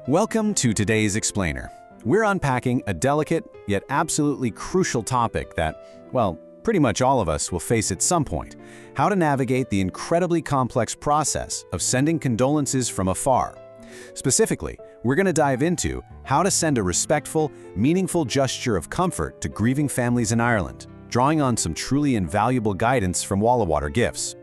Welcome to today's Explainer. We're unpacking a delicate yet absolutely crucial topic that, well, pretty much all of us will face at some point: how to navigate the incredibly complex process of sending condolences from afar. Specifically, we're going to dive into how to send a respectful, meaningful gesture of comfort to grieving families in Ireland, drawing on some truly invaluable guidance from Walwater Gifts.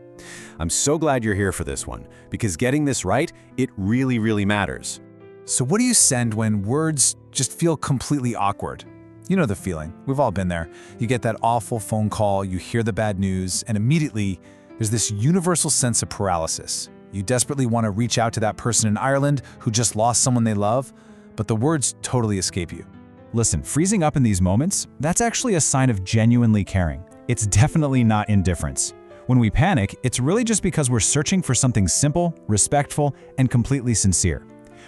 I'm so glad you're here for this one, because getting this right, it really matters. So what do you send when words just feel completely awkward? You know the feeling. We've all been there. You get that awful phone call, you hear the bad news, and immediately there's this universal sense of paralysis. You desperately want to reach out to that person in Ireland who just lost someone they love, but the words totally escape you. Listen, freezing up in these moments, that's actually a sign of genuinely caring. It's definitely not indifference. When we panic, it's really just because we're searching for something simple, respectful, and completely sincere.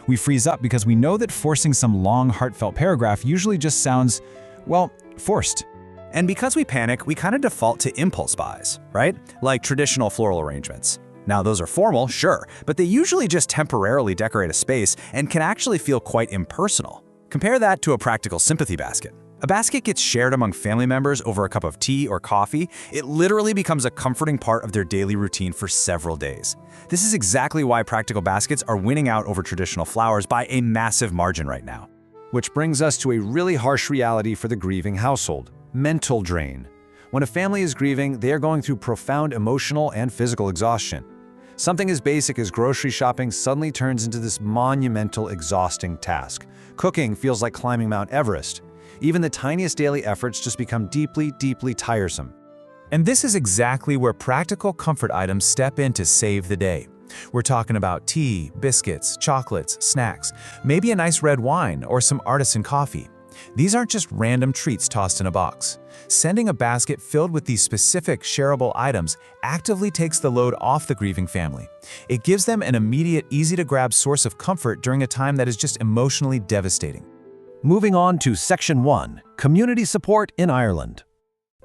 We freeze up because we know that forcing some long, heartfelt paragraph usually just sounds, well, forced. And because we panic, we kind of default to impulse buys, right? Like traditional floral arrangements. Now, those are formal, sure, but they usually just temporarily decorate a space and can actually feel quite impersonal. Compare that to a practical sympathy basket. A basket gets shared among family members over a cup of tea or coffee. It literally becomes a comforting part of their daily routine for several days. This is exactly why practical baskets are winning out over traditional flowers by a massive margin right now. Which brings us to a really harsh reality for the grieving household: mental drain. When a family is grieving, they are going through profound emotional and physical exhaustion. Something as basic as grocery shopping suddenly turns into this monumental, exhausting task. Cooking feels like climbing Mount Everest. Even the tiniest daily efforts just become deeply tiresome. And this is exactly where practical comfort items step in to save the day. We're talking about tea, biscuits, chocolates, snacks, maybe a nice red wine or some artisan coffee. These aren't just random treats tossed in a box. Sending a basket filled with these specific shareable items actively takes the load off the grieving family. It gives them an immediate, easy-to-grab source of comfort during a time that is just emotionally devastating. Moving on to Section 1, Community Support in Ireland.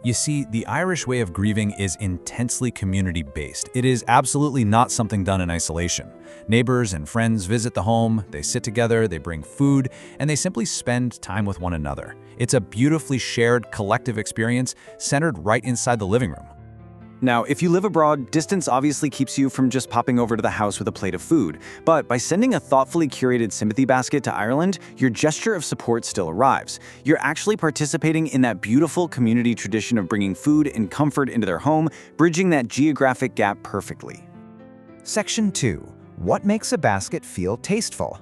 You see, the Irish way of grieving is intensely community-based. It is absolutely not something done in isolation. Neighbors and friends visit the home, they sit together, they bring food, and they simply spend time with one another. It's a beautifully shared, collective experience centered right inside the living room. Now, if you live abroad, distance obviously keeps you from just popping over to the house with a plate of food. But by sending a thoughtfully curated sympathy basket to Ireland, your gesture of support still arrives. You're actually participating in that beautiful community tradition of bringing food and comfort into their home, bridging that geographic gap perfectly. Section 2. What makes a basket feel tasteful?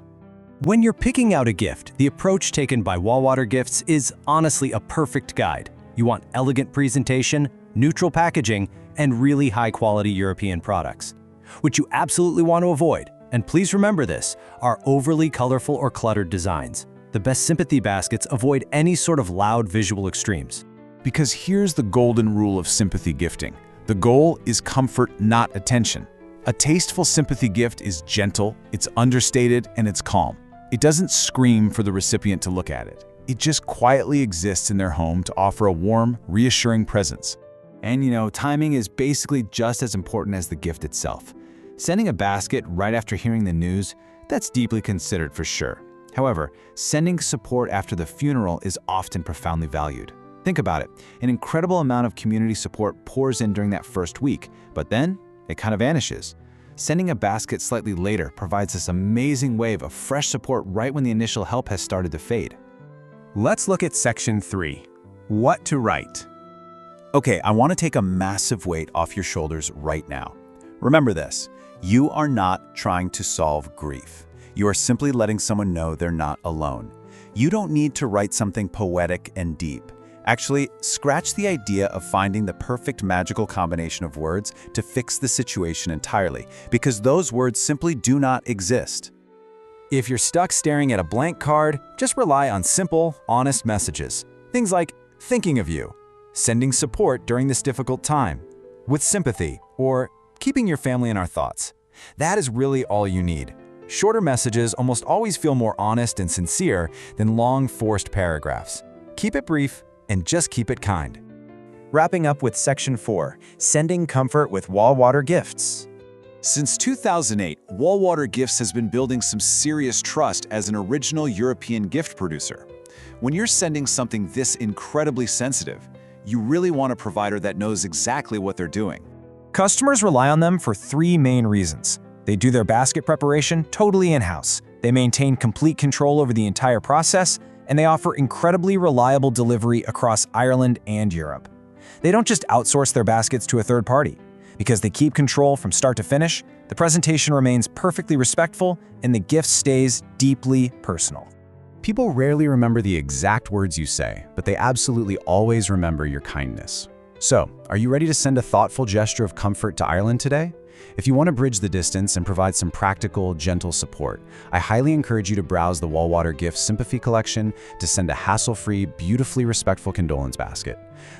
When you're picking out a gift, the approach taken by Walwater Gifts is honestly a perfect guide. You want elegant presentation, neutral packaging, and really high-quality European products. What you absolutely want to avoid, and please remember this, are overly colorful or cluttered designs. The best sympathy baskets avoid any sort of loud visual extremes. Because here's the golden rule of sympathy gifting. The goal is comfort, not attention. A tasteful sympathy gift is gentle, it's understated, and it's calm. It doesn't scream for the recipient to look at it. It just quietly exists in their home to offer a warm, reassuring presence. And timing is basically just as important as the gift itself. Sending a basket right after hearing the news, that's deeply considered for sure. However, sending support after the funeral is often profoundly valued. Think about it. An incredible amount of community support pours in during that first week, but then it kind of vanishes. Sending a basket slightly later provides this amazing wave of fresh support right when the initial help has started to fade. Let's look at Section 3, What to Write. Okay, I want to take a massive weight off your shoulders right now. Remember this, you are not trying to solve grief. You are simply letting someone know they're not alone. You don't need to write something poetic and deep. Actually, scratch the idea of finding the perfect magical combination of words to fix the situation entirely, because those words simply do not exist. If you're stuck staring at a blank card, just rely on simple, honest messages. Things like, thinking of you, sending support during this difficult time, with sympathy, or keeping your family in our thoughts. That is really all you need. Shorter messages almost always feel more honest and sincere than long, forced paragraphs. Keep it brief and just keep it kind. Wrapping up with Section 4, Sending Comfort with Walwater Gifts. Since 2008, Walwater Gifts has been building some serious trust as an original European gift producer. When you're sending something this incredibly sensitive, you really want a provider that knows exactly what they're doing. Customers rely on them for 3 main reasons. They do their basket preparation totally in-house, they maintain complete control over the entire process, and they offer incredibly reliable delivery across Ireland and Europe. They don't just outsource their baskets to a third party. Because they keep control from start to finish, the presentation remains perfectly respectful and the gift stays deeply personal. People rarely remember the exact words you say, but they absolutely always remember your kindness. So, are you ready to send a thoughtful gesture of comfort to Ireland today? If you want to bridge the distance and provide some practical, gentle support, I highly encourage you to browse the Walwater Gifts Sympathy collection to send a hassle-free, beautifully respectful condolence basket.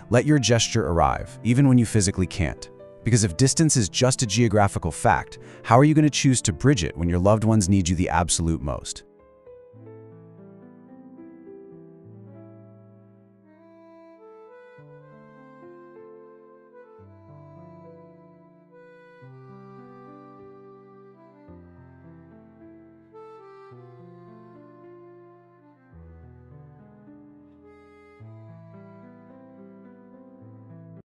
Let your gesture arrive, even when you physically can't. Because if distance is just a geographical fact, how are you going to choose to bridge it when your loved ones need you the absolute most?